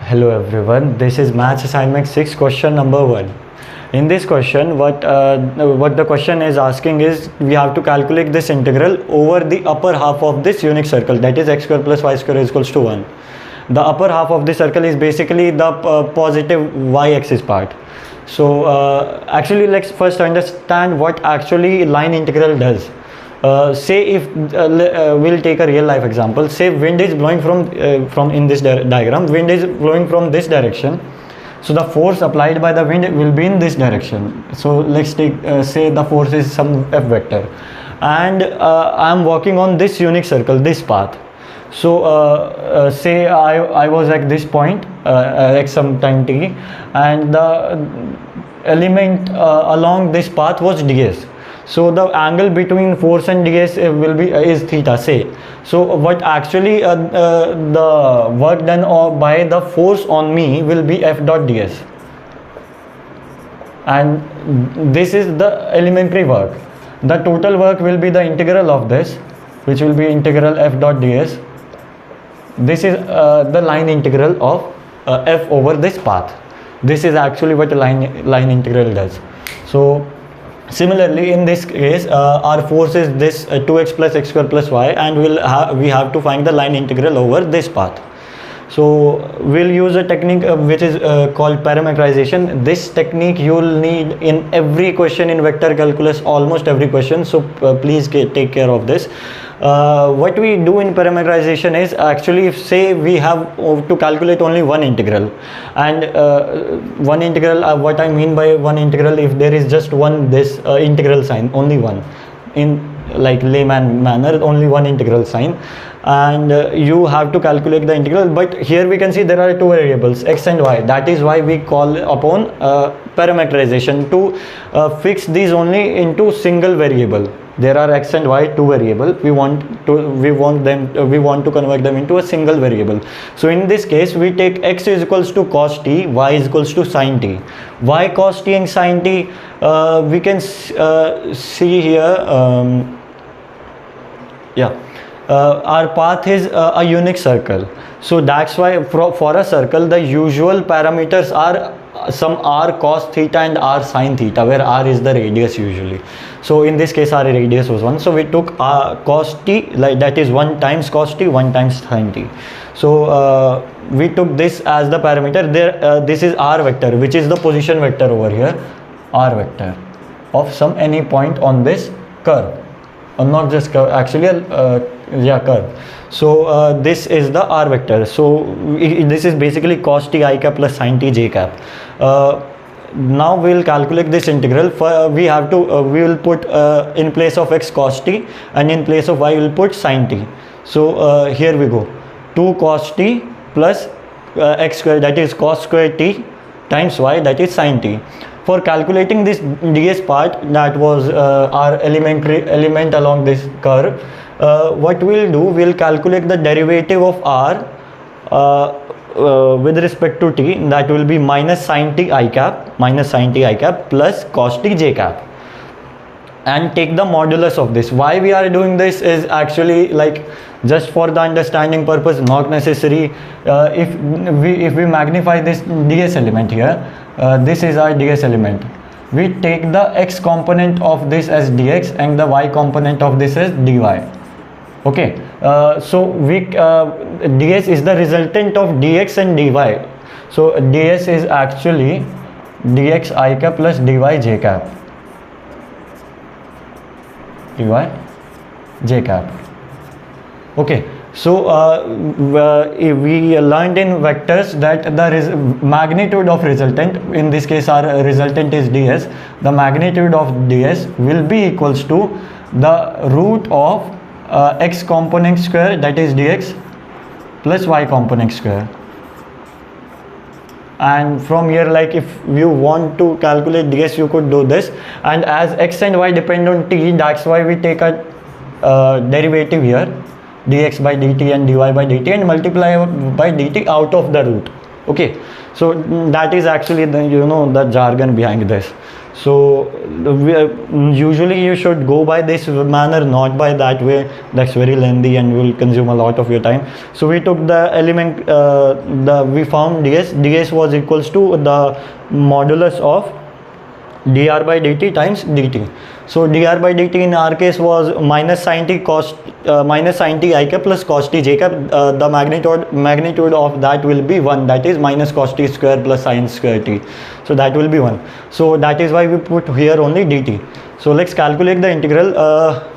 Hello everyone, this is Maths Assignment 6 question number 1. In this question, what the question is asking is we have to calculate this integral over the upper half of this unit circle, that is x square plus y square is equals to 1. The upper half of the circle is basically the positive y-axis part. So actually let's first understand what actually line integral does. Say if we'll take a real life example. Say wind is blowing from in this diagram, wind is blowing from this direction, so the force applied by the wind will be in this direction. So let's take say the force is some f vector, and I am working on this unit circle, this path. So say I was at this point x some time t, and the element along this path was ds. So the angle between force and ds will be is theta, say. So what actually the work done by the force on me will be f dot ds, and this is the elementary work. The total work will be the integral of this, which will be integral f dot ds. This is the line integral of f over this path. This is actually what line integral does. So similarly, in this case, our force is this 2x plus x square plus y, and we have to find the line integral over this path. So we'll use a technique which is called parametrization. This technique you will need in every question in vector calculus, almost every question. So please take care of this. What we do in parametrization is actually, if say we have to calculate only one integral, and one integral, what I mean by one integral, if there is just one this integral sign, only one, in like layman manner, only one integral sign, and you have to calculate the integral. But here we can see there are two variables, x and y. That is why we call upon parametrization to fix these only into single variable. There are x and y, two variable. We want to convert them into a single variable. So in this case, we take x is equals to cos t, y is equals to sin t. Why cos t and sin t? We can see here. Our path is a unit circle. So that's why for a circle, the usual parameters are some r cos theta and r sin theta, where r is the radius usually. So in this case, our radius was 1. So we took cos t, like that is 1 times cos t, 1 times sin t. So we took this as the parameter. There, this is r vector, which is the position vector over here, r vector of some any point on this curve, or not just curve, actually curve. So this is the r vector. So this is basically cos t I cap plus sin t j cap. Now we will calculate this integral. We have to we will put in place of x cos t, and in place of y we will put sin t. So here we go, 2 cos t plus x square, that is cos square t, times y, that is sin t. For calculating this ds part, that was our element along this curve, what we'll do, we'll calculate the derivative of r with respect to t, that will be minus sin t I cap plus cos t j cap, and take the modulus of this. Why we are doing this is actually like just for the understanding purpose, not necessary. If we magnify this ds element here, this is our ds element, we take the x component of this as dx and the y component of this as dy. Okay, so we ds is the resultant of dx and dy. So ds is actually dx I cap plus dy j cap, Okay, so we learned in vectors that the magnitude of resultant, in this case our resultant is ds, the magnitude of ds will be equals to the root of x component square, that is dx, plus y component square. And from here, like if you want to calculate ds, you could do this, and as x and y depend on t, that's why we take a derivative here, dx by dt and dy by dt, and multiply by dt out of the root. Okay, so that is actually the, you know, the jargon behind this. So usually you should go by this manner, not by that way. That's very lengthy and will consume a lot of your time. So we took the element, we found ds was equals to the modulus of dr by dt times dt. So dr by dt in our case was minus sin t cos minus sin t I cap plus cos t j cap. The magnitude of that will be 1, that is minus cos t square plus sin square t. So that will be 1. So that is why we put here only dt. So let's calculate the integral.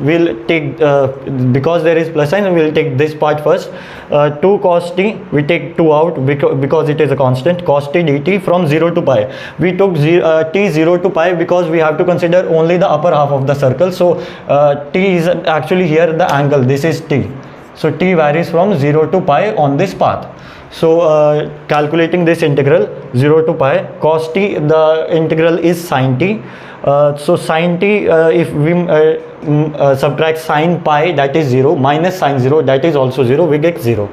We'll take, because there is plus sign, we'll take this part first. 2 cos t, we take 2 out because it is a constant, cos t dt from 0 to pi. We took t 0 to pi because we have to consider only the upper half of the circle. So t is actually here the angle, this is t. So t varies from 0 to pi on this path. So calculating this integral 0 to pi, cos t, the integral is sin t. So sin t, if we subtract sin pi, that is 0, minus sin 0, that is also 0, we get 0.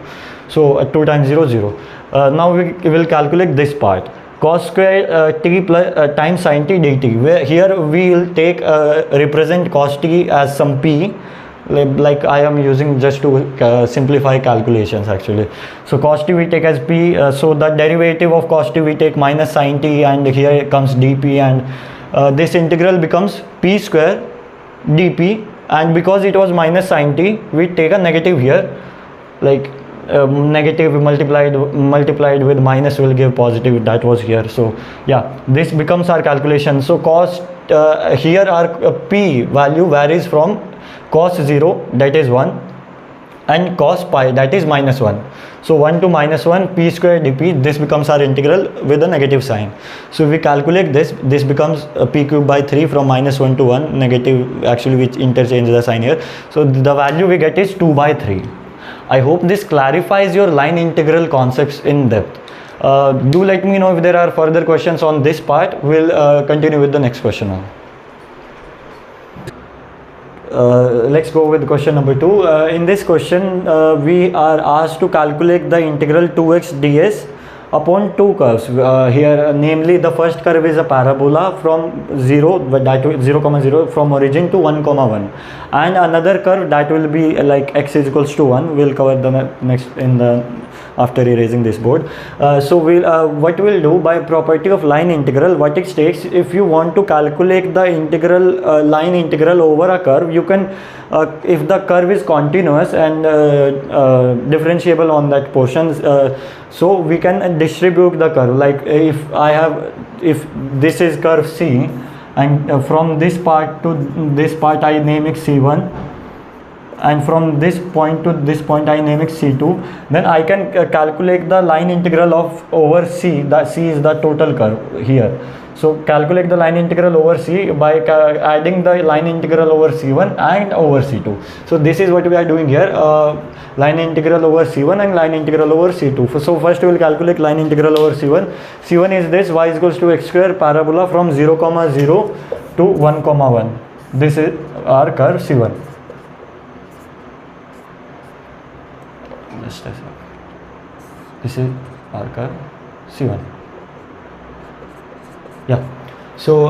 So 2 times 0, 0. Now we will calculate this part, cos square t plus times sin t dt, where here we will take represent cos t as some p, like I am using just to simplify calculations actually. So cos t we take as p, so the derivative of cos t we take minus sin t, and here comes dp, and this integral becomes p square dp, and because it was minus sin t, we take a negative here, like negative multiplied with minus will give positive, that was here. So yeah, this becomes our calculation. So cos, here our p value varies from cos 0, that is 1, and cos pi, that is minus 1. So 1 to minus 1, p square dp, this becomes our integral with a negative sign. So if we calculate this, this becomes p cube by 3 from minus 1 to 1, negative, actually we interchange the sign here. So the value we get is 2 by 3. I hope this clarifies your line integral concepts in depth. Do let me know if there are further questions on this part. We'll continue with the next question now. Let's go with question number 2. In this question, we are asked to calculate the integral 2x ds upon two curves. Here, namely, the first curve is a parabola from 0, that 0, 0 from origin to 1, 1, and another curve that will be like x is equals to 1. We'll cover the next in the after erasing this board. So we'll what we'll do by property of line integral, what it states, if you want to calculate the integral line integral over a curve, you can if the curve is continuous and differentiable on that portion, so we can distribute the curve, like if this is curve C, and from this part to this part I name it C1, and from this point to this point I name it C2, then I can calculate the line integral of over C. That C is the total curve here. So calculate the line integral over C by adding the line integral over C1 and over C2. So this is what we are doing here, line integral over C1 and line integral over C2. So first we will calculate line integral over C1. C1 is this, y is equals to x square parabola from 0, 0 to 1, 1. This is our curve C1. This is our curve C1. Yeah. So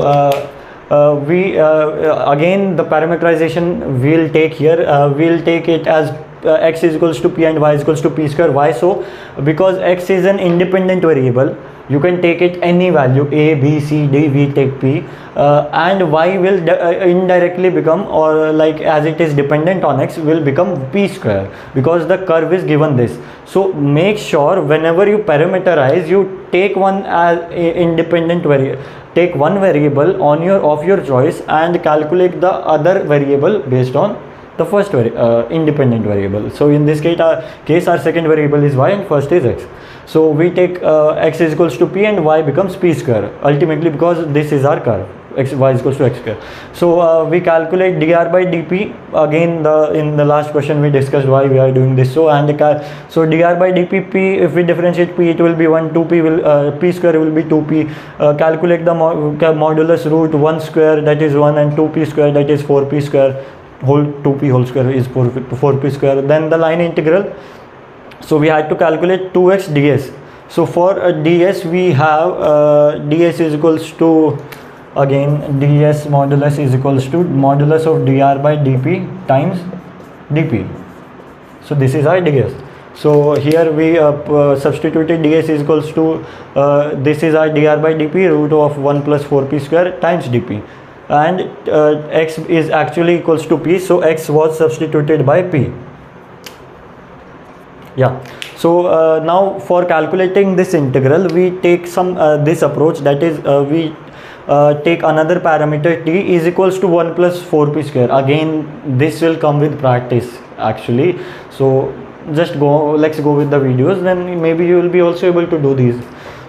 we again the parameterization we'll take here, we'll take it as x is equals to p and y is equals to p square. Why so? Because x is an independent variable, you can take it any value, a, b, c, d, we take p, and y will indirectly become, or like as it is dependent on x, will become p square because the curve is given this. So make sure whenever you parameterize, you take one as independent variable, take one variable on of your choice and calculate the other variable based on the first independent variable. So in this case our second variable is y and first is x. So we take x is equals to p and y becomes p square ultimately, because this is our curve, x, y is equals to x square. So we calculate dr by dp. Again, in the last question we discussed why we are doing this. So so dr by dp, p, if we differentiate p, it will be 1, 2p will p square will be 2p. Calculate the modulus root 1 square, that is 1, and 2p square, that is 4p square, whole 2p whole square is 4p square. Then the line integral, so we had to calculate 2x ds. So for ds we have ds is equals to, again ds modulus is equals to modulus of dr by dp times dp. So this is our ds. So here we substituted ds is equals to this is our dr by dp root of 1 plus 4p square times dp, and x is actually equals to p, so x was substituted by p. Yeah. So now for calculating this integral we take some this approach, that is we take another parameter t is equals to 1 plus 4p square. Again this will come with practice actually, so just let's go with the videos, then maybe you will be also able to do these.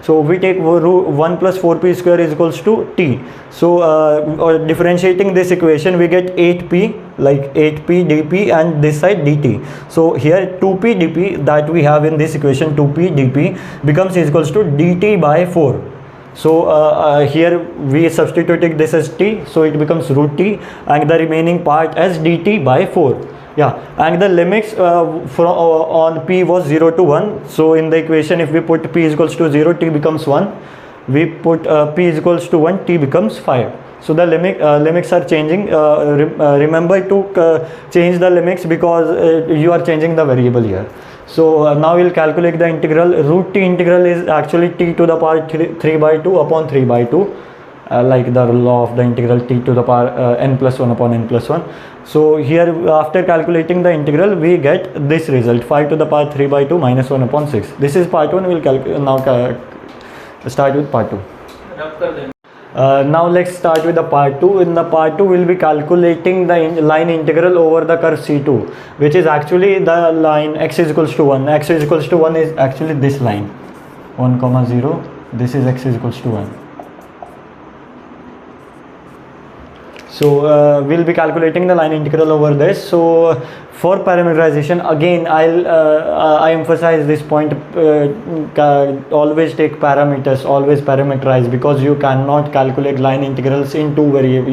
So we take 1 plus 4p square is equals to t. So differentiating this equation we get 8p, like 8p dp and this side dt. So here 2p dp that we have in this equation, 2p dp becomes is equals to dt by 4. So here we substituted this as t, so it becomes root t, and the remaining part as dt by 4. Yeah, and the limits on p was 0 to 1. So in the equation if we put p is equals to 0, t becomes 1. We put p is equals to 1, t becomes 5. So the limits are changing. Remember to change the limits because you are changing the variable here. So now we'll calculate the integral. Root t integral is actually t to the power 3 by 2 upon 3 by 2. Like the law of the integral t to the power n plus 1 upon n plus 1. So here after calculating the integral we get this result, 5 to the power 3 by 2 minus 1 upon 6. This is part 1. We'll now start with part 2. Now let's start with the part 2. In the part 2 we'll be calculating the line integral over the curve C2, which is actually the line x is equals to 1. X is equals to 1 is actually this line 1 comma 0. This is x is equals to 1. So we'll be calculating the line integral over this. So for parameterization, again I emphasize this point, always take parameters, always parameterize, because you cannot calculate line integrals in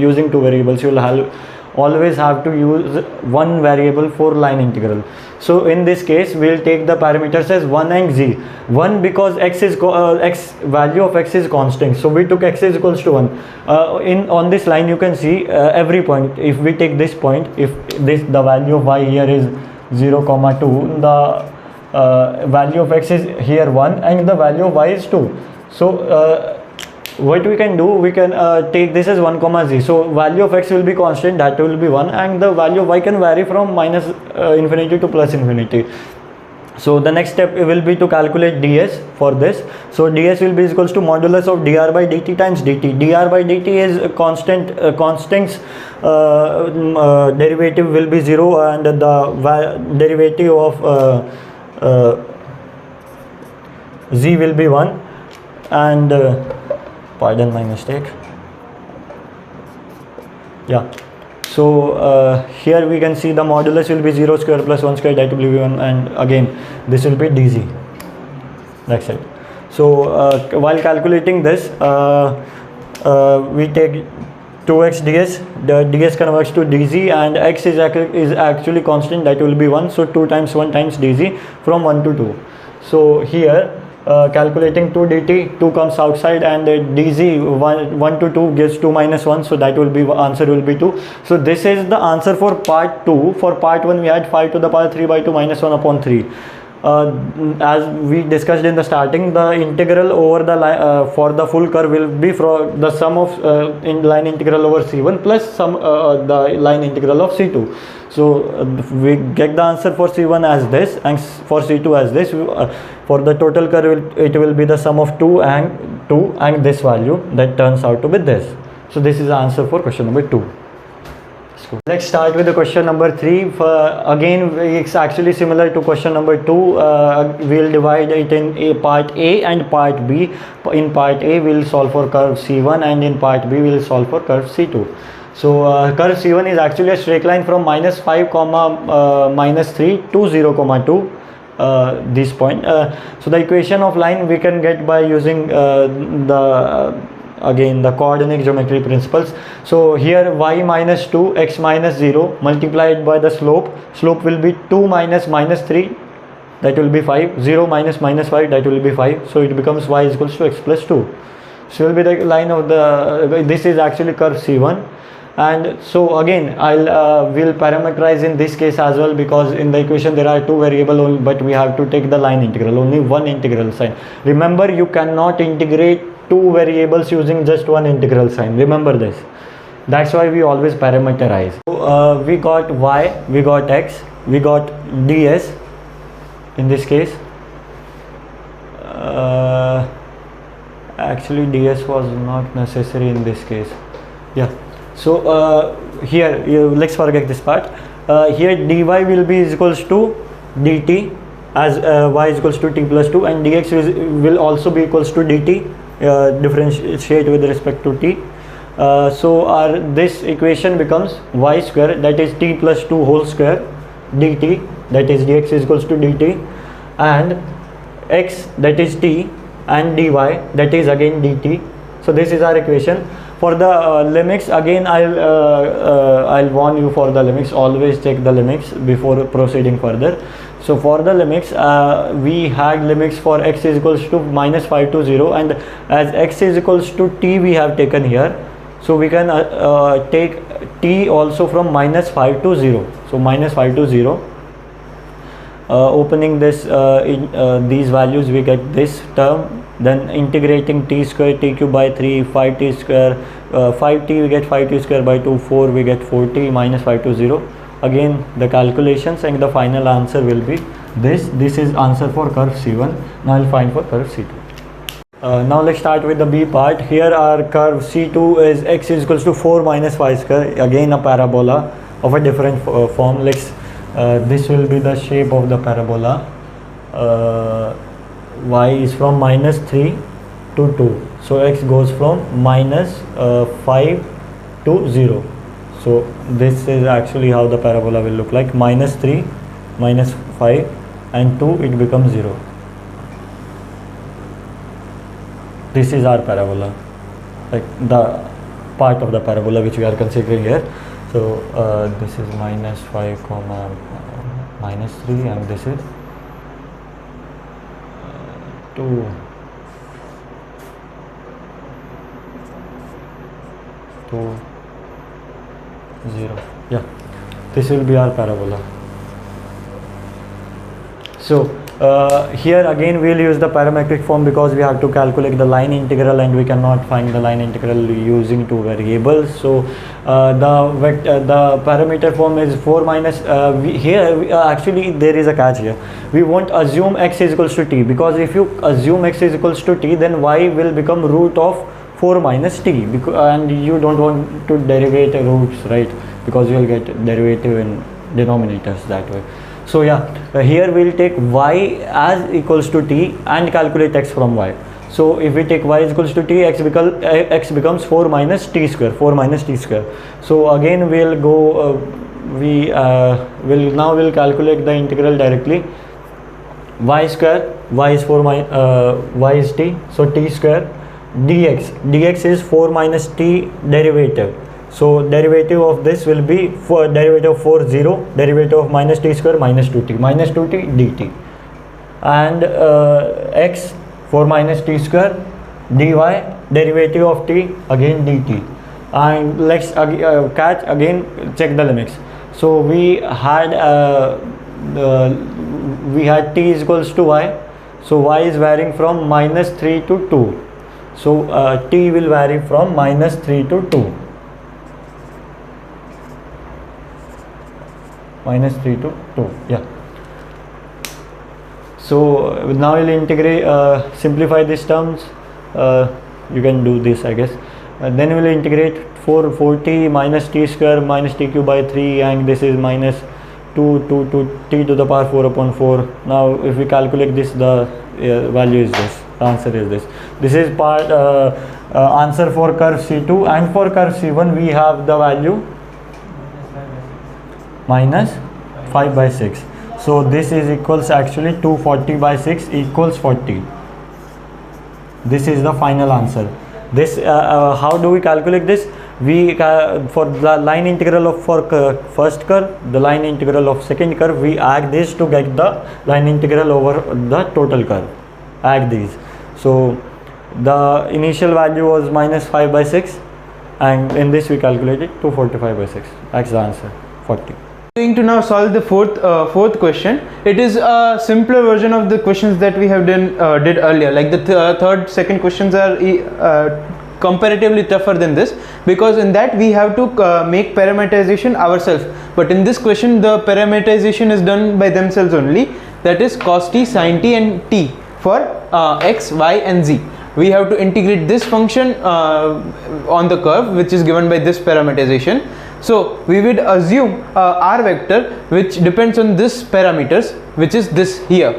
using two variables. You will always have to use one variable for line integral. So in this case we'll take the parameters as 1 and z. 1 because x is value of x is constant, so we took x is equals to 1. On this line you can see every point. If we take this point, if the value of y here is 0 comma 2, the value of x is here 1 and the value of y is 2. So what we can do, we can take this as 1 comma z. So value of x will be constant, that will be 1, and the value of y can vary from minus infinity to plus infinity. So the next step will be to calculate ds for this. So ds will be equals to modulus of dr by dt times dt. Dr by dt is a constant, constant's derivative will be 0, and the derivative of z will be 1, and pardon my mistake. Yeah. So here we can see the modulus will be 0 square plus 1 square, that will be 1, and again this will be dz. That's it. So while calculating this, we take 2x ds, the ds converts to dz, and x is actually constant, that will be 1, so 2 times 1 times dz from 1 to 2. So here calculating 2 dt, 2 comes outside, and dz 1 to 2 gives 2 minus 1, so that will be, answer will be 2. So this is the answer for part 2. For part 1 we had 5 to the power 3 by 2 minus 1 upon 3. As we discussed in the starting, the integral over the line for the full curve will be from the sum of in line integral over C1 plus the line integral of C2. So we get the answer for C1 as this, and for C2 as this. For the total curve it will be the sum of 2 and this value, that turns out to be this. So this is the answer for question number 2. Let's start with the question number 3. Again, it's actually similar to question number 2. We'll divide it in part A and part B. In part A, we'll solve for curve C1, and in part B, we'll solve for curve C2. So curve C1 is actually a straight line from minus 5 comma minus 3 to 0 comma 2. This point. So the equation of line we can get by using again the coordinate geometry principles. So here y minus 2, x minus 0 multiplied by the slope will be 2 minus 3 that will be 5, 0 minus minus 5, that will be 5, so it becomes y is equals to x plus 2. So will be the line of the, this is actually curve C1. And so again I'll will parameterize in this case as well, because in the equation there are two variables only, but we have to take the line integral, only one integral sign. Remember, you cannot integrate two variables using just one integral sign, remember this. That's why we always parameterize. So we got y, we got x, we got ds in this case. Actually ds was not necessary in this case. Yeah. So here let's forget this part. Here dy will be is equals to dt, as y is equals to t plus 2, and dx will also be equals to dt, differentiate with respect to t. So our this equation becomes y square, that is t plus 2 whole square, dt, that is dx is equals to dt, and x, that is t, and dy, that is again dt. So this is our equation. For the limits, again I'll warn you for the limits, always check the limits before proceeding further. So for the limits, we had limits for x is equals to minus 5 to 0, and as x is equals to t we have taken here, so we can take t also from minus 5 to 0. So minus 5 to 0, opening this in these values, we get this term. Then integrating t square t cube by 3, 5t square, 5t we get 5t square by 2, 4 we get 4t, minus 5 to 0. Again the calculations, and the final answer will be this. This is answer for curve C1. Now I'll find for curve C2. Now let's start with the B part. Here our curve C2 is x is equals to 4 minus 5 square, again a parabola of a different form. Let's this will be the shape of the parabola. Y is from minus 3 to 2, so x goes from minus 5 to 0. So this is actually how the parabola will look like: minus 3, minus 5, and 2, it becomes 0. This is our parabola, like the part of the parabola which we are considering here. So this is minus 5 comma minus 3, and this is 2, 0. Yeah, this will be our parabola. So here again we will use the parametric form, because we have to calculate the line integral, and we cannot find the line integral using two variables. So the parameter form is 4 minus actually there is a catch here. We won't assume x is equals to t, because if you assume x is equals to t, then y will become root of 4 minus t, and you don't want to derivate roots, right? Because you will get derivative in denominators that way. So yeah, here we'll take y as equals to t and calculate x from y. So if we take y is equals to t, x becomes 4 minus t square, 4 minus t square. So again we'll go, we'll calculate the integral directly. Y square, y is 4 minus y is t, so t square, dx is 4 minus t derivative. So derivative of this will be for derivative of 4, 0, derivative of minus t square, minus 2t, minus 2t dt, and x 4 minus t square, dy, derivative of t again dt. And let's catch again, check the limits. So we had t is equals to y, so y is varying from minus 3 to 2, so t will vary from minus 3 to 2. Minus 3 to 2, yeah. So now we'll integrate, simplify these terms. You can do this, I guess. Then we'll integrate 4t minus t square minus t cube by 3, and this is minus 2 t to the power 4 upon 4. Now if we calculate this, the value is this, the answer is this. This is part answer for curve C2, and for curve C1 we have the value minus 5 by 6. So this is equals actually 240 by 6 equals 40. This is the final answer. This how do we calculate this? We for the line integral of first curve, the line integral of second curve, we add this to get the line integral over the total curve. Add these. So the initial value was minus 5 by 6, and in this we calculated 245 by 6. That's the answer, 40. Going to now solve the fourth question. It is a simpler version of the questions that we have did earlier. Like the second questions are comparatively tougher than this, because in that we have to make parameterization ourselves, but in this question the parameterization is done by themselves only. That is cos t, sin t and t for x, y and z. We have to integrate this function on the curve which is given by this parameterization. So we would assume r vector which depends on this parameters, which is this here,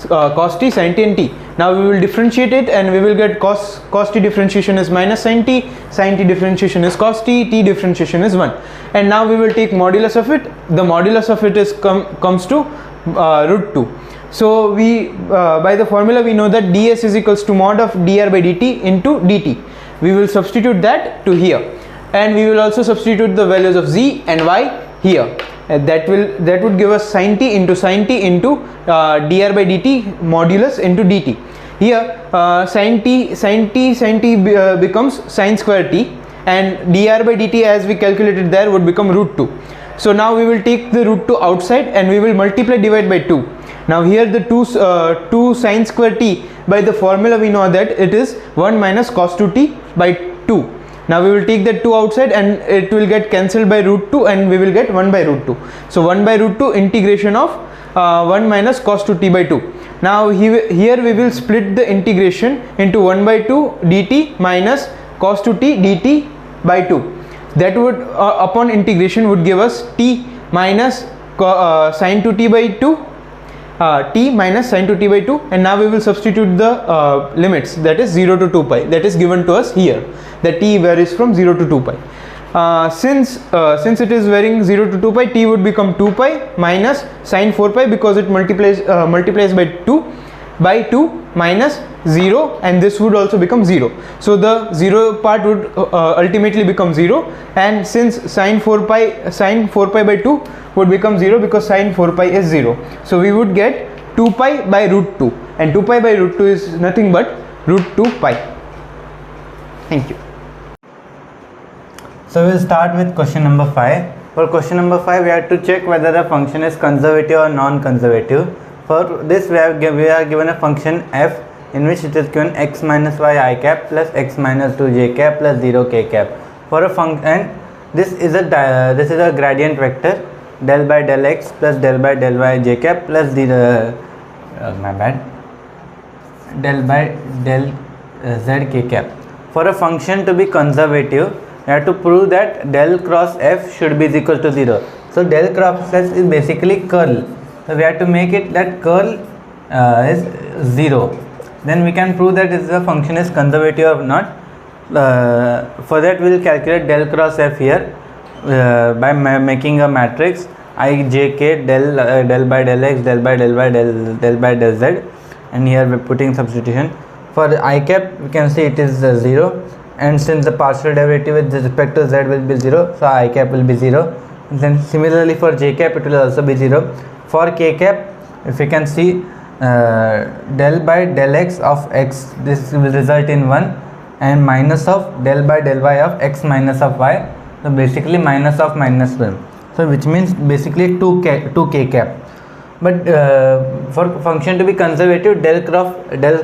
cos t, sin t and t. Now we will differentiate it and we will get cos t differentiation is minus sin t differentiation is cos t differentiation is 1. And now we will take modulus of it. The modulus of it is comes to root 2. So we by the formula we know that ds is equals to mod of dr by dt into dt. We will substitute that to here, and we will also substitute the values of z and y here. That would give us sin t into dr by dt modulus into dt. Here sin t becomes sin square t, and dr by dt as we calculated there would become root 2. So now we will take the root 2 outside and we will multiply divide by 2. Now here the 2 sin square t, by the formula we know that it is 1 minus cos 2t by 2. Now we will take that 2 outside and it will get cancelled by root 2 and we will get 1 by root 2. So 1 by root 2 integration of 1 minus cos 2t by 2. Now here we will split the integration into 1 by 2 dt minus cos 2t dt by 2. That would upon integration would give us t minus sin 2t by 2, t minus sin 2t by 2, and now we will substitute the limits, that is 0 to 2 pi, that is given to us here. The t varies from 0 to 2 pi. Since it is varying 0 to 2 pi, t would become 2 pi minus sin 4 pi, because it multiplies by 2 minus 0, and this would also become 0. So the 0 part would ultimately become 0, and since sin 4 pi by 2 would become 0, because sin 4 pi is 0. So we would get 2 pi by root 2, and 2 pi by root 2 is nothing but root 2 pi. Thank you. So we'll start with question number 5. For question number 5, we have to check whether the function is conservative or non-conservative. For this we are given a function f in which it is given x minus y I cap plus x minus 2 j cap plus 0 k cap. For a function, and this is a gradient vector, del by del x plus del by del y j cap plus del by del z k cap. For a function to be conservative, we have to prove that del cross f should be equal to 0. So del cross f is basically curl. So we have to make it that curl is 0. Then we can prove that the function is conservative or not. For that we will calculate del cross f here by making a matrix I j k del by del x, del by del y, del by del z, and here we are putting substitution. For I cap we can see it is 0, and since the partial derivative with respect to z will be 0, so I cap will be 0. And then similarly for j cap it will also be 0. For k cap, if you can see del by del x of x, this will result in 1, and minus of del by del y of x minus of y, so basically minus of minus 1, so which means basically 2k cap. But for function to be conservative, del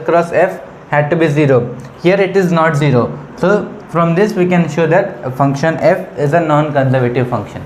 cross f had to be 0. Here it is not 0. So from this we can show that function f is a non-conservative function.